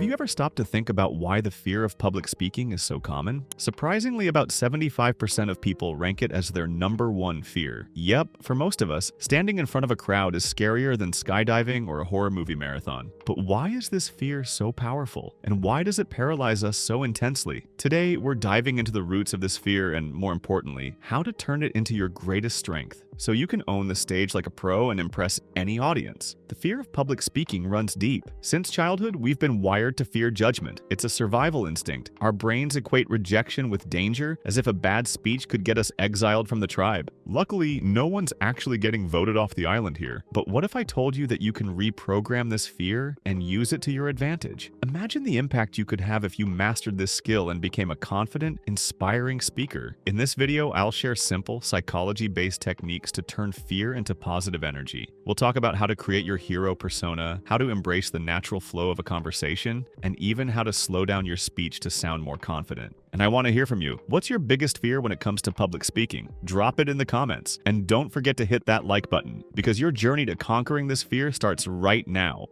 you ever stop to think about why the fear of public speaking is so common? Surprisingly, about 75% of people rank it as their #1 fear. Yep, for most of us, standing in front of a crowd is scarier than skydiving or a horror movie marathon. But why is this fear so powerful? And why does it paralyze us so intensely? Today, we're diving into the roots of this fear and, more importantly, how to turn it into your greatest strength, so you can own the stage like a pro and impress any audience. The fear of public speaking runs deep. Since childhood, we've been wired to fear judgment. It's a survival instinct. Our brains equate rejection with danger, as if a bad speech could get us exiled from the tribe. Luckily, no one's actually getting voted off the island here. But what if I told you that you can reprogram this fear and use it to your advantage? Imagine the impact you could have if you mastered this skill and became a confident, inspiring speaker. In this video, I'll share simple, psychology-based techniques to turn fear into positive energy. We'll talk about how to create your hero persona, how to embrace the natural flow of a conversation, and even how to slow down your speech to sound more confident. And I want to hear from you. What's your biggest fear when it comes to public speaking? Drop it in the comments. And don't forget to hit that like button, because your journey to conquering this fear starts right now.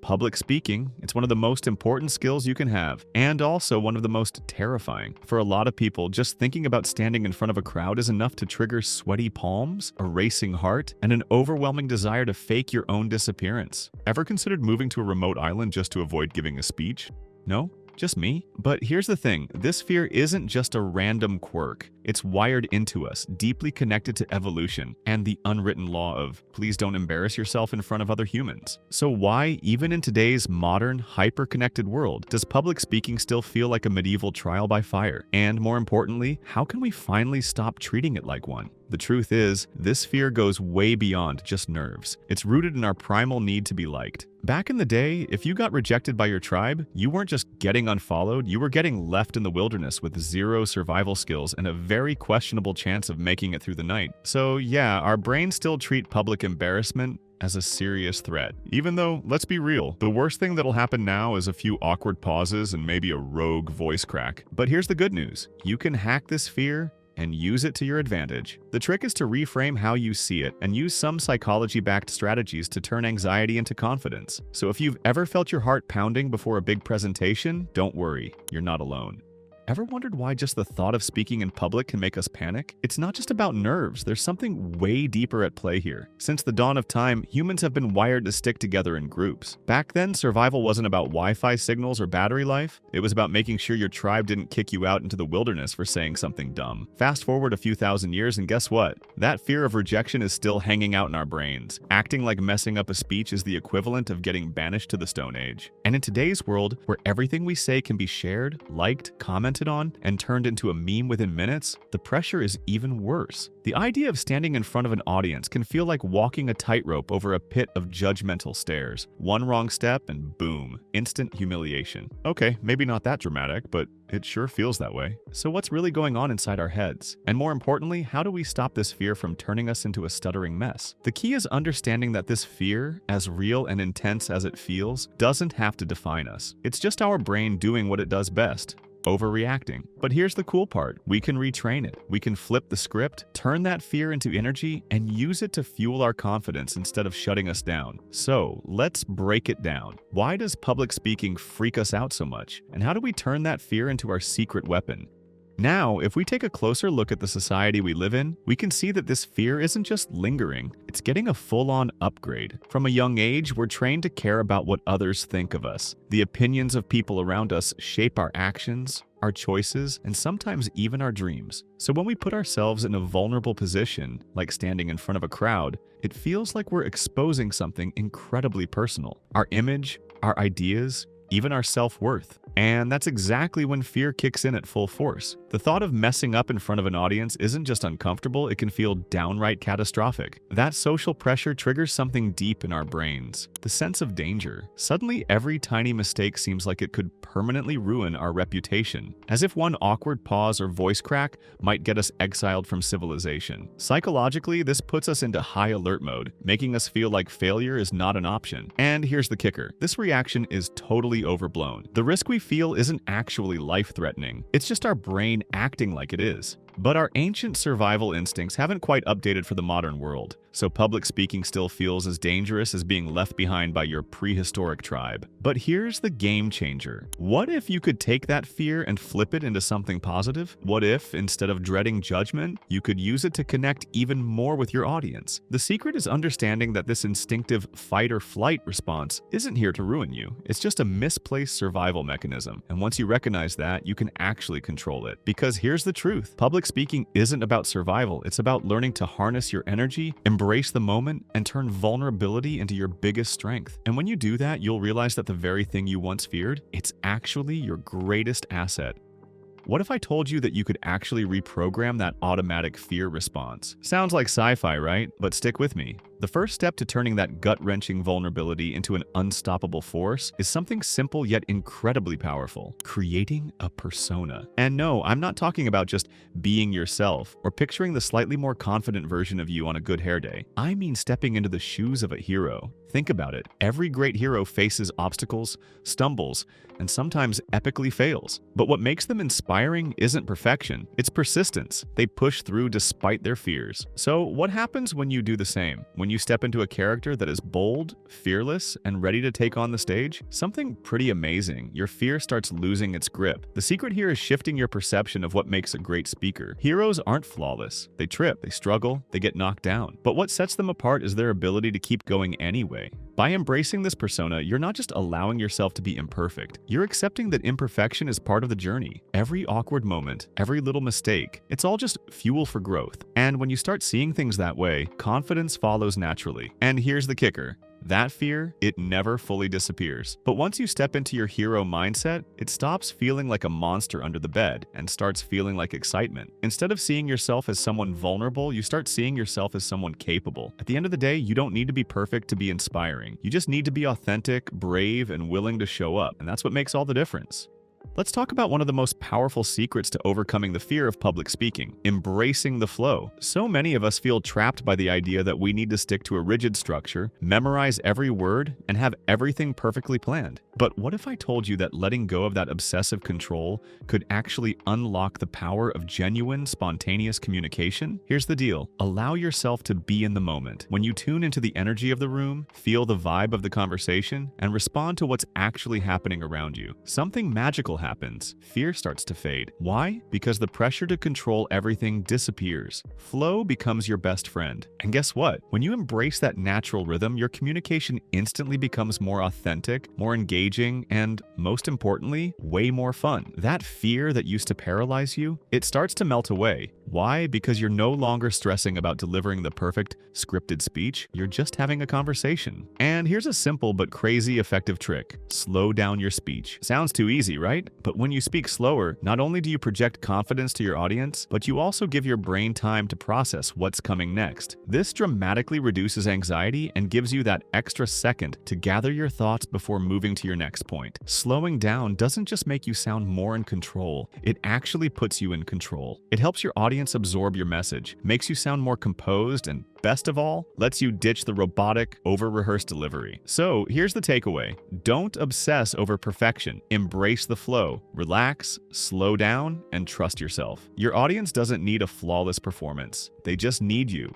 Public speaking, it's one of the most important skills you can have, and also one of the most terrifying. For a lot of people, just thinking about standing in front of a crowd is enough to trigger sweaty palms, a racing heart, and an overwhelming desire to fake your own disappearance. Ever considered moving to a remote island just to avoid giving a speech? No? Just me? But here's the thing, this fear isn't just a random quirk. It's wired into us, deeply connected to evolution and the unwritten law of please don't embarrass yourself in front of other humans. So why, even in today's modern, hyper-connected world, does public speaking still feel like a medieval trial by fire? And more importantly, how can we finally stop treating it like one? The truth is, this fear goes way beyond just nerves. It's rooted in our primal need to be liked. Back in the day, if you got rejected by your tribe, you weren't just getting unfollowed, you were getting left in the wilderness with zero survival skills and a very questionable chance of making it through the night. So yeah, our brains still treat public embarrassment as a serious threat. Even though, let's be real, the worst thing that'll happen now is a few awkward pauses and maybe a rogue voice crack. But here's the good news. You can hack this fear and use it to your advantage. The trick is to reframe how you see it and use some psychology-backed strategies to turn anxiety into confidence. So if you've ever felt your heart pounding before a big presentation, don't worry, you're not alone. Ever wondered why just the thought of speaking in public can make us panic? It's not just about nerves, there's something way deeper at play here. Since the dawn of time, humans have been wired to stick together in groups. Back then, survival wasn't about Wi-Fi signals or battery life. It was about making sure your tribe didn't kick you out into the wilderness for saying something dumb. Fast forward a few thousand years and guess what? That fear of rejection is still hanging out in our brains. Acting like messing up a speech is the equivalent of getting banished to the Stone Age. And in today's world, where everything we say can be shared, liked, commented on, and turned into a meme within minutes, the pressure is even worse. The idea of standing in front of an audience can feel like walking a tightrope over a pit of judgmental stares. One wrong step and boom, instant humiliation. Okay, maybe not that dramatic, but it sure feels that way. So what's really going on inside our heads? And more importantly, how do we stop this fear from turning us into a stuttering mess? The key is understanding that this fear, as real and intense as it feels, doesn't have to define us. It's just our brain doing what it does best: overreacting. But here's the cool part. We can retrain it. We can flip the script, turn that fear into energy, and use it to fuel our confidence instead of shutting us down. So let's break it down. Why does public speaking freak us out so much? And how do we turn that fear into our secret weapon? Now, if we take a closer look at the society we live in, we can see that this fear isn't just lingering, it's getting a full-on upgrade. From a young age, we're trained to care about what others think of us. The opinions of people around us shape our actions, our choices, and sometimes even our dreams. So when we put ourselves in a vulnerable position, like standing in front of a crowd, it feels like we're exposing something incredibly personal. Our image, our ideas, even our self-worth. And that's exactly when fear kicks in at full force. The thought of messing up in front of an audience isn't just uncomfortable, it can feel downright catastrophic. That social pressure triggers something deep in our brains, the sense of danger. Suddenly, every tiny mistake seems like it could permanently ruin our reputation, as if one awkward pause or voice crack might get us exiled from civilization. Psychologically, this puts us into high alert mode, making us feel like failure is not an option. And here's the kicker. This reaction is totally overblown. The risk we feel isn't actually life-threatening. It's just our brain acting like it is. But our ancient survival instincts haven't quite updated for the modern world, so public speaking still feels as dangerous as being left behind by your prehistoric tribe. But here's the game changer. What if you could take that fear and flip it into something positive? What if, instead of dreading judgment, you could use it to connect even more with your audience? The secret is understanding that this instinctive fight or flight response isn't here to ruin you. It's just a misplaced survival mechanism. And once you recognize that, you can actually control it. Because here's the truth. Public speaking isn't about survival. It's about learning to harness your energy, embrace the moment, and turn vulnerability into your biggest strength. And when you do that, you'll realize that the very thing you once feared, it's actually your greatest asset. What if I told you that you could actually reprogram that automatic fear response? Sounds like sci-fi, right? But stick with me. The first step to turning that gut-wrenching vulnerability into an unstoppable force is something simple yet incredibly powerful: creating a persona. And no, I'm not talking about just being yourself or picturing the slightly more confident version of you on a good hair day. I mean stepping into the shoes of a hero. Think about it. Every great hero faces obstacles, stumbles, and sometimes epically fails. But what makes them inspiring isn't perfection, it's persistence. They push through despite their fears. So what happens when you do the same? When you step into a character that is bold, fearless, and ready to take on the stage? Something pretty amazing. Your fear starts losing its grip. The secret here is shifting your perception of what makes a great speaker. Heroes aren't flawless. They trip, they struggle, they get knocked down. But what sets them apart is their ability to keep going anyway. By embracing this persona, you're not just allowing yourself to be imperfect. You're accepting that imperfection is part of the journey. Every awkward moment, every little mistake, it's all just fuel for growth. And when you start seeing things that way, confidence follows naturally. And here's the kicker. That fear, it never fully disappears. But once you step into your hero mindset, it stops feeling like a monster under the bed and starts feeling like excitement. Instead of seeing yourself as someone vulnerable, you start seeing yourself as someone capable. At the end of the day, you don't need to be perfect to be inspiring. You just need to be authentic, brave, and willing to show up. And that's what makes all the difference. Let's talk about one of the most powerful secrets to overcoming the fear of public speaking: embracing the flow. So many of us feel trapped by the idea that we need to stick to a rigid structure, memorize every word, and have everything perfectly planned. But what if I told you that letting go of that obsessive control could actually unlock the power of genuine, spontaneous communication? Here's the deal. Allow yourself to be in the moment. When you tune into the energy of the room, feel the vibe of the conversation, and respond to what's actually happening around you, something magical happens. Fear starts to fade. Why? Because the pressure to control everything disappears. Flow becomes your best friend. And guess what? When you embrace that natural rhythm, your communication instantly becomes more authentic, more engaging, and most importantly, way more fun. That fear that used to paralyze you, it starts to melt away. Why? Because you're no longer stressing about delivering the perfect, scripted speech. You're just having a conversation. And here's a simple but crazy effective trick. Slow down your speech. Sounds too easy, right? But when you speak slower, not only do you project confidence to your audience, but you also give your brain time to process what's coming next. This dramatically reduces anxiety and gives you that extra second to gather your thoughts before moving to your next point. Slowing down doesn't just make you sound more in control, it actually puts you in control. It helps your audience absorb your message, makes you sound more composed, and best of all, lets you ditch the robotic, over-rehearsed delivery. So here's the takeaway. Don't obsess over perfection. Embrace the flow. Relax, slow down, and trust yourself. Your audience doesn't need a flawless performance. They just need you.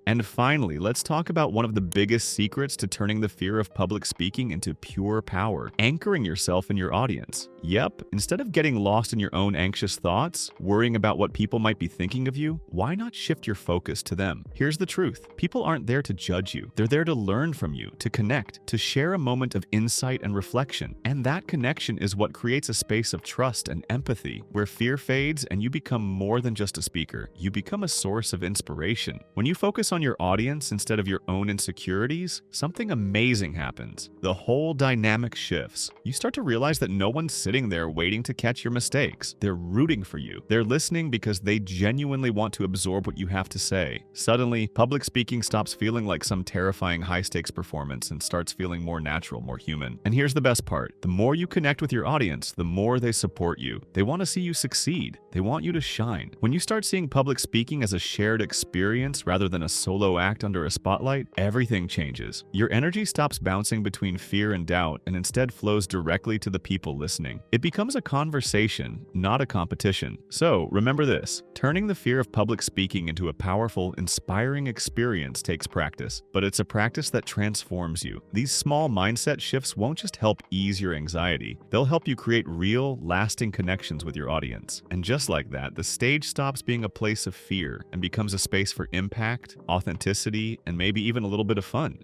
And finally, let's talk about one of the biggest secrets to turning the fear of public speaking into pure power: anchoring yourself in your audience. Yep, instead of getting lost in your own anxious thoughts, worrying about what people might be thinking of you, why not shift your focus to them? Here's the truth. People aren't there to judge you. They're there to learn from you, to connect, to share a moment of insight and reflection. And that connection is what creates a space of trust and empathy, where fear fades and you become more than just a speaker. You become a source of inspiration. When you focus on your audience instead of your own insecurities, something amazing happens. The whole dynamic shifts. You start to realize that no one's sitting there waiting to catch your mistakes. They're rooting for you. They're listening because they genuinely want to absorb what you have to say. Suddenly, public speaking stops feeling like some terrifying high-stakes performance and starts feeling more natural, more human. And here's the best part. The more you connect with your audience, the more they support you. They want to see you succeed. They want you to shine. When you start seeing public speaking as a shared experience rather than a solo act under a spotlight, everything changes. Your energy stops bouncing between fear and doubt and instead flows directly to the people listening. It becomes a conversation, not a competition. So remember this: turning the fear of public speaking into a powerful, inspiring experience takes practice, but it's a practice that transforms you. These small mindset shifts won't just help ease your anxiety, they'll help you create real, lasting connections with your audience. And just like that, the stage stops being a place of fear and becomes a space for impact, authenticity, and maybe even a little bit of fun.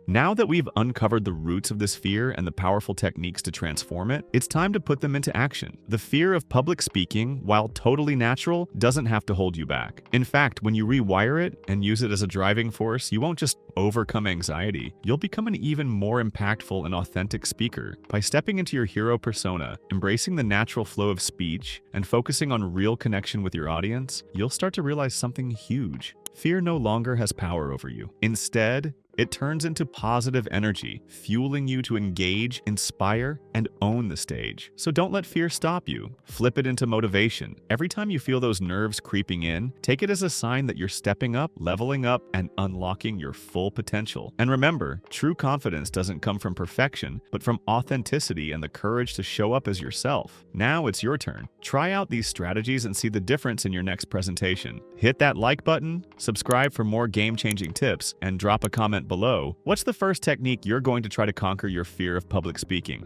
Now that we've uncovered the roots of this fear and the powerful techniques to transform it, it's time to put them into action. The fear of public speaking, while totally natural, doesn't have to hold you back. In fact, when you rewire it and use it as a driving force, you won't just overcome anxiety, you'll become an even more impactful and authentic speaker. By stepping into your hero persona, embracing the natural flow of speech, and focusing on real connection with your audience, you'll start to realize something huge. Fear no longer has power over you. Instead, it turns into positive energy, fueling you to engage, inspire, and own the stage. So don't let fear stop you. Flip it into motivation. Every time you feel those nerves creeping in, take it as a sign that you're stepping up, leveling up, and unlocking your full potential. And remember, true confidence doesn't come from perfection, but from authenticity and the courage to show up as yourself. Now it's your turn. Try out these strategies and see the difference in your next presentation. Hit that like button, subscribe for more game-changing tips, and drop a comment below. What's the first technique you're going to try to conquer your fear of public speaking?